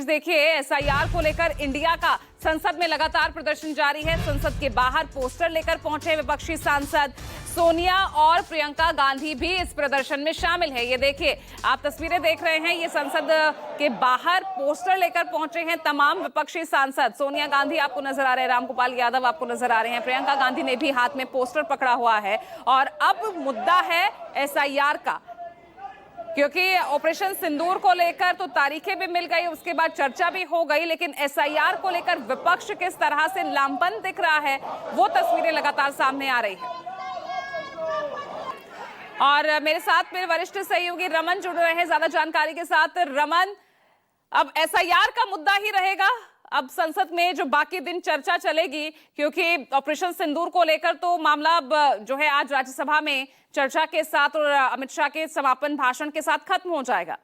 देखिए, एसआईआर को लेकर इंडिया का संसद में लगातार प्रदर्शन जारी है। संसद के बाहर पोस्टर लेकर पहुंचे विपक्षी सांसद सोनिया और प्रियंका गांधी भी इस प्रदर्शन में शामिल है। ये देखिए, आप तस्वीरें देख रहे हैं। ये संसद के बाहर पोस्टर लेकर पहुंचे हैं तमाम विपक्षी सांसद। सोनिया गांधी आपको नजर आ रहे हैं, रामगोपाल यादव आपको नजर आ रहे हैं, प्रियंका गांधी ने भी हाथ में पोस्टर पकड़ा हुआ है। और अब मुद्दा है एसआईआर का, क्योंकि ऑपरेशन सिंदूर को लेकर तो तारीखें भी मिल गई, उसके बाद चर्चा भी हो गई, लेकिन एसआईआर को लेकर विपक्ष किस तरह से लामबंद दिख रहा है वो तस्वीरें लगातार सामने आ रही है। और मेरे साथ मेरे वरिष्ठ सहयोगी रमन जुड़ रहे हैं ज्यादा जानकारी के साथ। रमन, अब एसआईआर का मुद्दा ही रहेगा अब संसद में जो बाकी दिन चर्चा चलेगी, क्योंकि ऑपरेशन सिंदूर को लेकर तो मामला अब जो है आज राज्यसभा में चर्चा के साथ और अमित शाह के समापन भाषण के साथ खत्म हो जाएगा।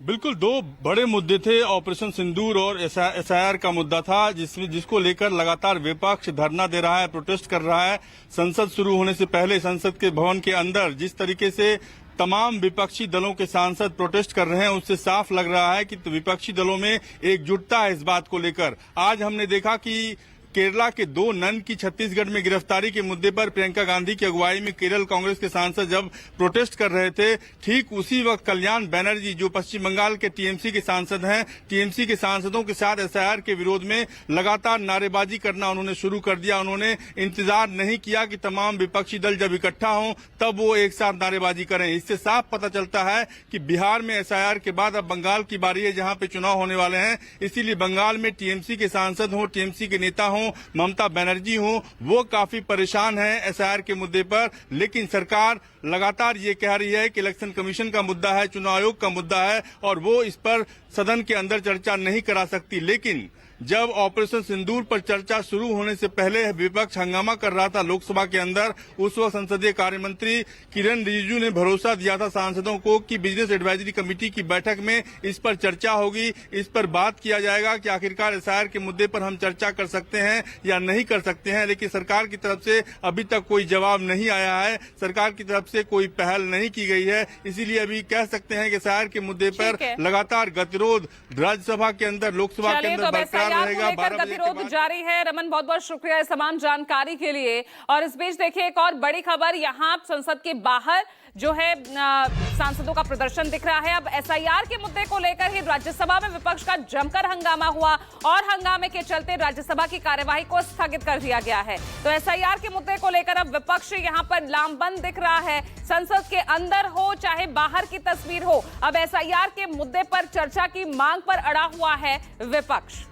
बिल्कुल, दो बड़े मुद्दे थे, ऑपरेशन सिंदूर और एसआईआर का मुद्दा था, जिसको लेकर लगातार विपक्ष धरना दे रहा है, प्रोटेस्ट कर रहा है। संसद शुरू होने से पहले संसद के भवन के अंदर जिस तरीके से तमाम विपक्षी दलों के सांसद प्रोटेस्ट कर रहे हैं, उससे साफ लग रहा है कि विपक्षी दलों में एकजुटता है इस बात को लेकर। आज हमने देखा कि केरला के दो नन की छत्तीसगढ़ में गिरफ्तारी के मुद्दे पर प्रियंका गांधी की अगुवाई में केरल कांग्रेस के सांसद जब प्रोटेस्ट कर रहे थे, ठीक उसी वक्त कल्याण बनर्जी जो पश्चिम बंगाल के टीएमसी के सांसद हैं, टीएमसी के सांसदों के साथ एसआईआर के विरोध में लगातार नारेबाजी करना उन्होंने शुरू कर दिया। उन्होंने इंतजार नहीं किया कि तमाम विपक्षी दल जब इकट्ठा हों तब वो एक साथ नारेबाजी करें। इससे साफ पता चलता है कि बिहार में एसआईआर के बाद अब बंगाल की बारी है, जहां पे चुनाव होने वाले हैं। इसीलिए बंगाल में टीएमसी के सांसद हों, टीएमसी के नेता हों, ममता बनर्जी हो, वो काफी परेशान है एसआईआर के मुद्दे पर। लेकिन सरकार लगातार ये कह रही है कि इलेक्शन कमीशन का मुद्दा है, चुनाव आयोग का मुद्दा है और वो इस पर सदन के अंदर चर्चा नहीं करा सकती। लेकिन जब ऑपरेशन सिंदूर पर चर्चा शुरू होने से पहले विपक्ष हंगामा कर रहा था लोकसभा के अंदर, उस वक्त संसदीय कार्य मंत्री किरण रिजिजू ने भरोसा दिया था सांसदों को कि बिजनेस एडवाइजरी कमेटी की बैठक में इस पर चर्चा होगी, इस पर बात किया जाएगा कि आखिरकार एसआईआर के मुद्दे पर हम चर्चा कर सकते हैं या नहीं कर सकते हैं। लेकिन सरकार की तरफ से अभी तक कोई जवाब नहीं आया है, सरकार की तरफ से कोई पहल नहीं की गई है। इसीलिए अभी कह सकते हैं कि एसआईआर के मुद्दे पर लगातार गतिरोध राज्यसभा के अंदर, लोकसभा के अंदर बरकरार रहेगा। गतिरोध जारी है। रमन, बहुत बहुत शुक्रिया इस तमाम जानकारी के लिए। और इस बीच देखिए, एक और बड़ी खबर, यहाँ संसद के बाहर जो है सांसदों का प्रदर्शन दिख रहा है। अब एसआईआर के मुद्दे को लेकर ही राज्यसभा में विपक्ष का जमकर हंगामा हुआ और हंगामे के चलते राज्यसभा की कार्यवाही को स्थगित कर दिया गया है। तो एसआईआर के मुद्दे को लेकर अब विपक्ष यहाँ पर लामबंद दिख रहा है। संसद के अंदर हो चाहे बाहर की तस्वीर हो, अब एसआईआर के मुद्दे पर चर्चा की मांग पर अड़ा हुआ है विपक्ष।